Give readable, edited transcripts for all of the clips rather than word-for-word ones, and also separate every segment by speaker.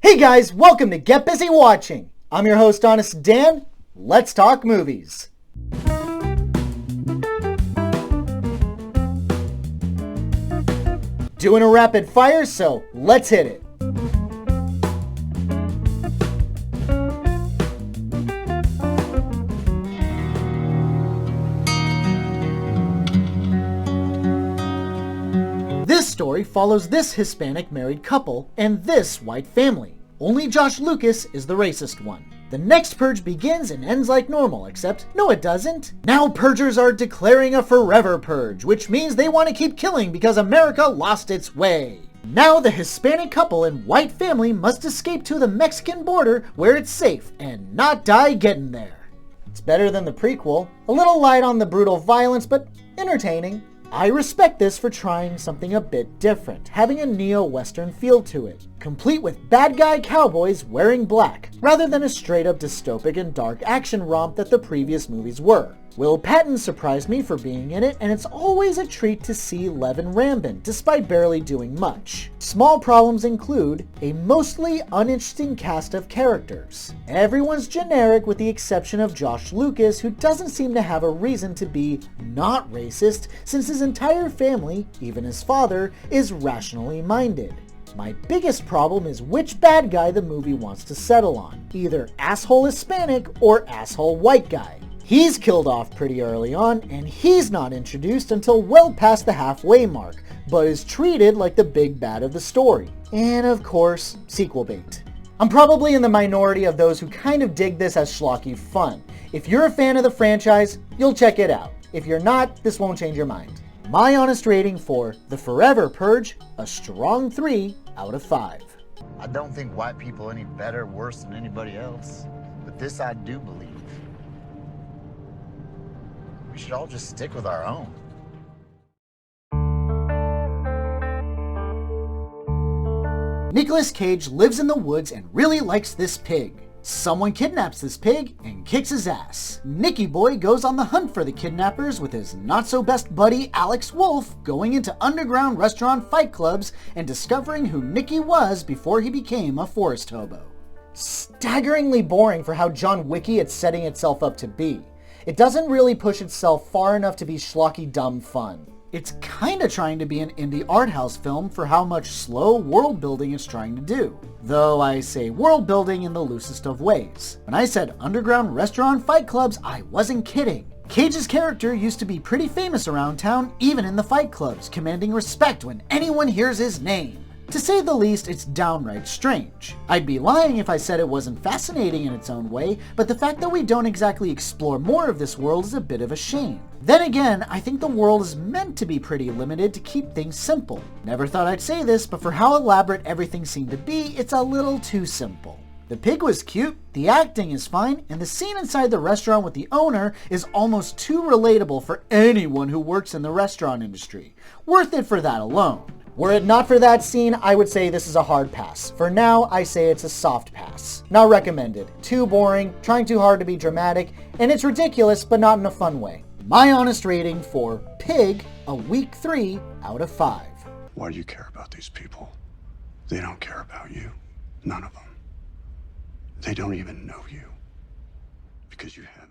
Speaker 1: Hey guys, welcome to Get Busy Watching. I'm your host, Honest Dan. Let's talk movies. Doing a rapid fire, so let's hit it. This story follows this Hispanic married couple and this white family. Only Josh Lucas is the racist one. The next purge begins and ends like normal, except no it doesn't. Now purgers are declaring a forever purge, which means they want to keep killing because America lost its way. Now the Hispanic couple and white family must escape to the Mexican border where it's safe and not die getting there. It's better than the prequel. A little light on the brutal violence, but entertaining. I respect this for trying something a bit different, having a neo-western feel to it, complete with bad guy cowboys wearing black, rather than a straight-up dystopic and dark action romp that the previous movies were. Will Patton surprised me for being in it, and it's always a treat to see Levin Rambin, despite barely doing much. Small problems include a mostly uninteresting cast of characters. Everyone's generic with the exception of Josh Lucas, who doesn't seem to have a reason to be not racist, since his entire family, even his father, is rationally minded. My biggest problem is which bad guy the movie wants to settle on, either asshole Hispanic or asshole white guy. He's killed off pretty early on, and he's not introduced until well past the halfway mark, but is treated like the big bad of the story. And of course, sequel bait. I'm probably in the minority of those who kind of dig this as schlocky fun. If you're a fan of the franchise, you'll check it out. If you're not, this won't change your mind. My honest rating for The Forever Purge, a strong 3 out of 5.
Speaker 2: I don't think white people are any better or worse than anybody else, but this I do believe. We should all just stick with our own.
Speaker 1: Nicolas Cage lives in the woods and really likes this pig. Someone kidnaps this pig and kicks his ass. Nicky Boy goes on the hunt for the kidnappers with his not-so-best buddy Alex Wolff going into underground restaurant fight clubs and discovering who Nicky was before he became a forest hobo. Staggeringly boring for how John Wicky it's setting itself up to be. It doesn't really push itself far enough to be schlocky dumb fun. It's kinda trying to be an indie art house film for how much slow world building it's trying to do. Though I say world building in the loosest of ways. When I said underground restaurant fight clubs, I wasn't kidding. Cage's character used to be pretty famous around town, even in the fight clubs, commanding respect when anyone hears his name. To say the least, it's downright strange. I'd be lying if I said it wasn't fascinating in its own way, but the fact that we don't exactly explore more of this world is a bit of a shame. Then again, I think the world is meant to be pretty limited to keep things simple. Never thought I'd say this, but for how elaborate everything seemed to be, it's a little too simple. The pig was cute, the acting is fine, and the scene inside the restaurant with the owner is almost too relatable for anyone who works in the restaurant industry. Worth it for that alone. Were it not for that scene, I would say this is a hard pass. For now, I say it's a soft pass. Not recommended. Too boring, trying too hard to be dramatic, and it's ridiculous, but not in a fun way. My honest rating for Pig, a weak 3 out of 5.
Speaker 3: Why do you care about these people? They don't care about you. None of them. They don't even know you. Because you haven't.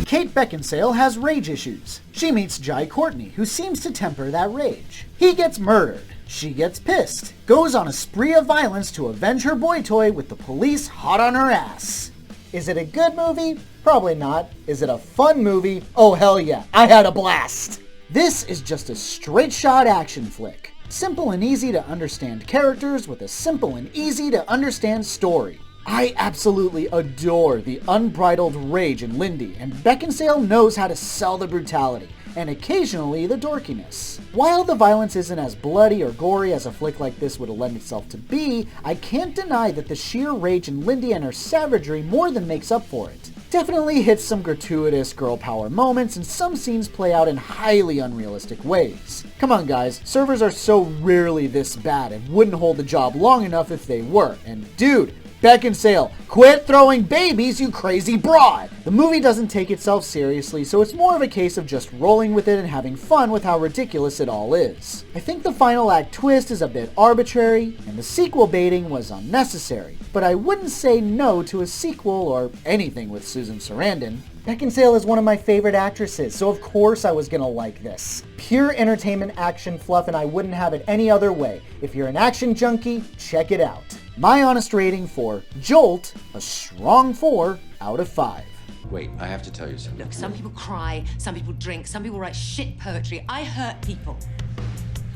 Speaker 1: Kate Beckinsale has rage issues. She meets Jai Courtney, who seems to temper that rage. He gets murdered. She gets pissed. Goes on a spree of violence to avenge her boy toy with the police hot on her ass. Is it a good movie? Probably not. Is it a fun movie? Oh hell yeah, I had a blast! This is just a straight shot action flick. Simple and easy to understand characters with a simple and easy to understand story. I absolutely adore the unbridled rage in Lindy, and Beckinsale knows how to sell the brutality, and occasionally the dorkiness. While the violence isn't as bloody or gory as a flick like this would lend itself to be, I can't deny that the sheer rage in Lindy and her savagery more than makes up for it. Definitely hits some gratuitous girl power moments, and some scenes play out in highly unrealistic ways. Come on guys, servers are so rarely this bad and wouldn't hold the job long enough if they were, and dude, Beckinsale, quit throwing babies, you crazy broad! The movie doesn't take itself seriously, so it's more of a case of just rolling with it and having fun with how ridiculous it all is. I think the final act twist is a bit arbitrary, and the sequel baiting was unnecessary, but I wouldn't say no to a sequel or anything with Susan Sarandon. Beckinsale is one of my favorite actresses, so of course I was gonna like this. Pure entertainment action fluff, and I wouldn't have it any other way. If you're an action junkie, check it out. My honest rating for Jolt, a strong 4 out of 5.
Speaker 4: Wait, I have to tell you something.
Speaker 5: Look, some people cry, some people drink, some people write shit poetry. I hurt people.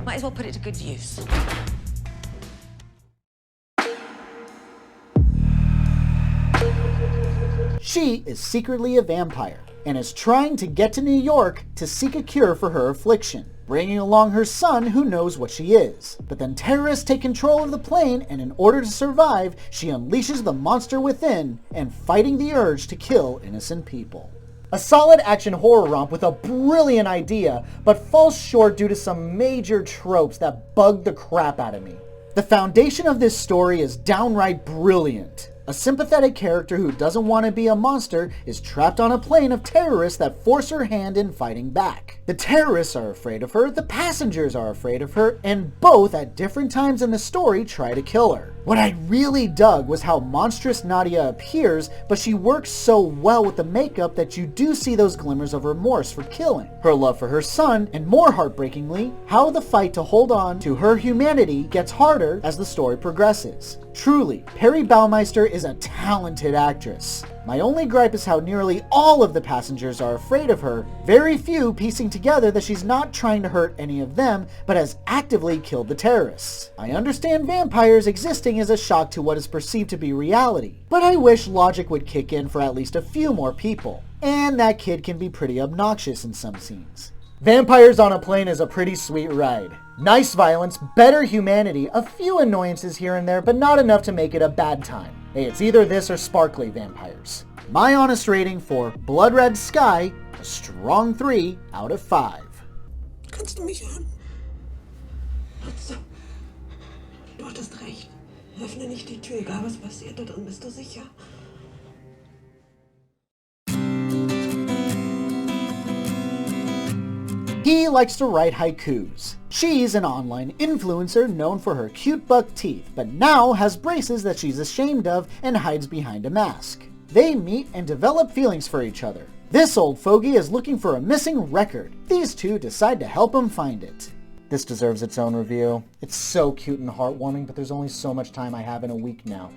Speaker 5: Might as well put it to good use.
Speaker 1: She is secretly a vampire and is trying to get to New York to seek a cure for her affliction, bringing along her son who knows what she is. But then terrorists take control of the plane, and in order to survive, she unleashes the monster within and fighting the urge to kill innocent people. A solid action horror romp with a brilliant idea, but falls short due to some major tropes that bug the crap out of me. The foundation of this story is downright brilliant. A sympathetic character who doesn't want to be a monster is trapped on a plane of terrorists that force her hand in fighting back. The terrorists are afraid of her, the passengers are afraid of her, and both at different times in the story try to kill her. What I really dug was how monstrous Nadia appears, but she works so well with the makeup that you do see those glimmers of remorse for killing, her love for her son, and more heartbreakingly, how the fight to hold on to her humanity gets harder as the story progresses. Truly, Perry Baumeister is a talented actress. My only gripe is how nearly all of the passengers are afraid of her, very few piecing together that she's not trying to hurt any of them, but has actively killed the terrorists. I understand vampires existing is a shock to what is perceived to be reality, but I wish logic would kick in for at least a few more people. And that kid can be pretty obnoxious in some scenes. Vampires on a Plane is a pretty sweet ride. Nice violence, better humanity, a few annoyances here and there, but not enough to make it a bad time. Hey, it's either this or sparkly vampires. My honest rating for Blood Red Sky, a strong 3 out of 5.
Speaker 6: Kannst du mich hören? Matze, du hattest recht. Öffne nicht die Tür, egal was passiert, da drin bist du sicher.
Speaker 1: He likes to write haikus. She's an online influencer known for her cute buck teeth, but now has braces that she's ashamed of and hides behind a mask. They meet and develop feelings for each other. This old fogey is looking for a missing record. These two decide to help him find it. This deserves its own review. It's so cute and heartwarming, but there's only so much time I have in a week now.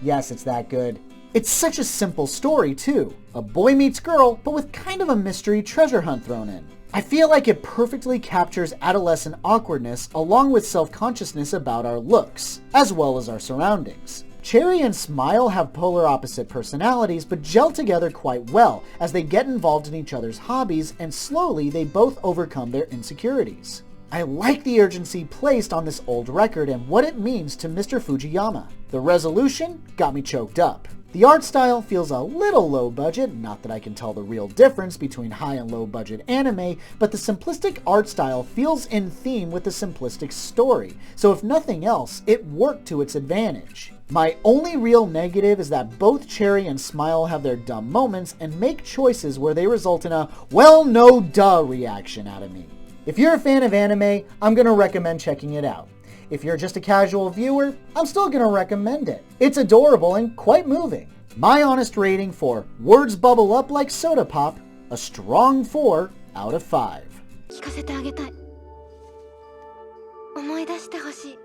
Speaker 1: Yes, it's that good. It's such a simple story, too. A boy meets girl, but with kind of a mystery treasure hunt thrown in. I feel like it perfectly captures adolescent awkwardness along with self-consciousness about our looks, as well as our surroundings. Cherry and Smile have polar opposite personalities, but gel together quite well as they get involved in each other's hobbies, and slowly they both overcome their insecurities. I like the urgency placed on this old record and what it means to Mr. Fujiyama. The resolution got me choked up. The art style feels a little low budget, not that I can tell the real difference between high and low budget anime, but the simplistic art style feels in theme with the simplistic story, so if nothing else, it worked to its advantage. My only real negative is that both Cherry and Smile have their dumb moments and make choices where they result in a well no duh reaction out of me. If you're a fan of anime, I'm gonna recommend checking it out. If you're just a casual viewer, I'm still gonna recommend it. It's adorable and quite moving. My honest rating for Words Bubble Up Like Soda Pop, a strong 4 out of 5.
Speaker 7: 聞かせてあげたい。思い出してほしい。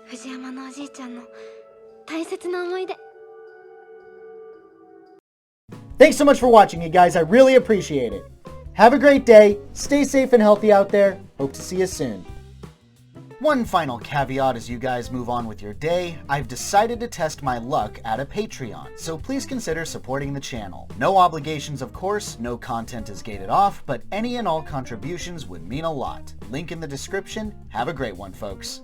Speaker 7: 藤山のおじいちゃんの大切な思い出。
Speaker 1: Thanks so much for watching, you guys. I really appreciate it. Have a great day. Stay safe and healthy out there. Hope to see you soon. One final caveat as you guys move on with your day, I've decided to test my luck at a Patreon, so please consider supporting the channel. No obligations, of course, no content is gated off, but any and all contributions would mean a lot. Link in the description. Have a great one, folks.